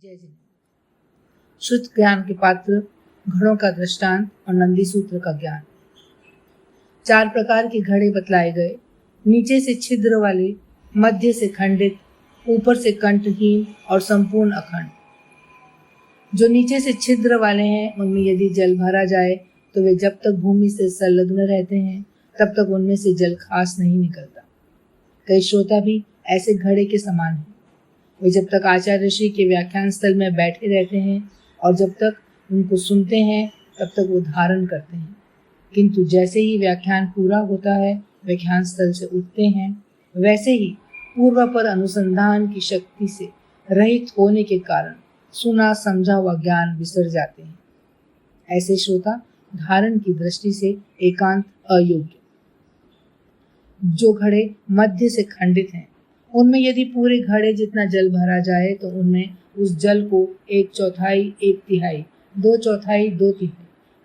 जय जिनेन्द्र। शुद्ध ज्ञान के पात्र, घड़ों का दृष्टांत और नंदी सूत्र का ज्ञान। 4 प्रकार के घड़े बतलाए गए। नीचे से छिद्र वाले, मध्य से खंडित, ऊपर से कंठहीन और संपूर्ण अखंड। जो नीचे से छिद्र वाले हैं, उनमें यदि जल भरा जाए तो वे जब तक भूमि से संलग्न रहते हैं तब तक उनमें से जल खास नहीं निकलता। कई श्रोता भी ऐसे घड़े के समान हैं। वे जब तक आचार्य ऋषि के व्याख्यान स्थल में बैठे रहते हैं और जब तक उनको सुनते हैं तब तक वो धारण करते हैं, किंतु जैसे ही व्याख्यान पूरा होता है, व्याख्यान स्थल से उठते हैं, वैसे ही पूर्व पर अनुसंधान की शक्ति से रहित होने के कारण सुना समझा हुआ ज्ञान बिसर जाते हैं। ऐसे श्रोता धारण की दृष्टि से एकांत अयोग्य। जो घड़े मध्य से खंडित हैं, उनमें यदि पूरे घड़े जितना जल भरा जाए तो उनमें उस जल को 1/4, 1/3, 2/4, 2/3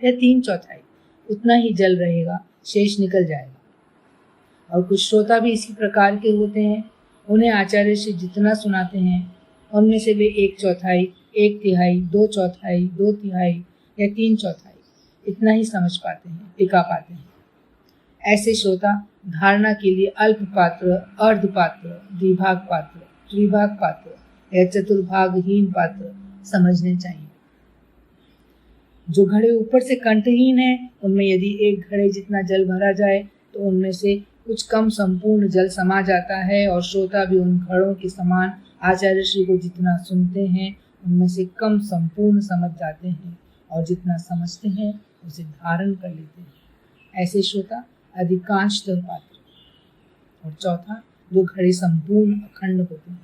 या 3/4 उतना ही जल रहेगा, शेष निकल जाएगा। और कुछ श्रोता भी इसी प्रकार के होते हैं। उन्हें आचार्य श्री जितना सुनाते हैं उनमें से वे 1/4, 1/3, 2/4, 2/3 या 3/4 इतना ही समझ पाते हैं, टिका पाते हैं। ऐसे श्रोता धारणा के लिए अल्प पात्र, अर्ध पात्र, द्विभाग पात्र, त्रिभाग पात्र या चतुर्भागहीन पात्र समझने चाहिए। जो घड़े ऊपर से कंठहीन है, उनमें यदि एक घड़े जितना जल भरा जाए तो उनमें से कुछ कम संपूर्ण जल समा जाता है और श्रोता भी उन घड़ों के समान आचार्य श्री को जितना सुनते हैं उनमें से कम संपूर्ण समझ जाते हैं और जितना समझते हैं उसे धारण कर लेते हैं। ऐसे श्रोता अधिकांशतः पात्र। और चौथा, जो घड़े संपूर्ण अखंड होते हैं,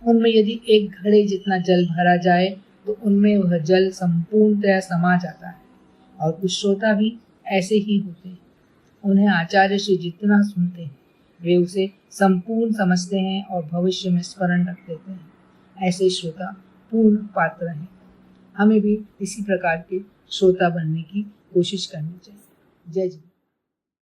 उनमें यदि एक घड़े जितना जल भरा जाए तो उनमें वह जल संपूर्णतया समा जाता है। और कुछ श्रोता भी ऐसे ही होते हैं। उन्हें आचार्य श्री जितना सुनते हैं वे उसे संपूर्ण समझते हैं और भविष्य में स्मरण रख देते हैं। ऐसे श्रोता पूर्ण पात्र हैं। हमें भी इसी प्रकार के श्रोता बनने की कोशिश करनी चाहिए। जय जिनेन्द्र।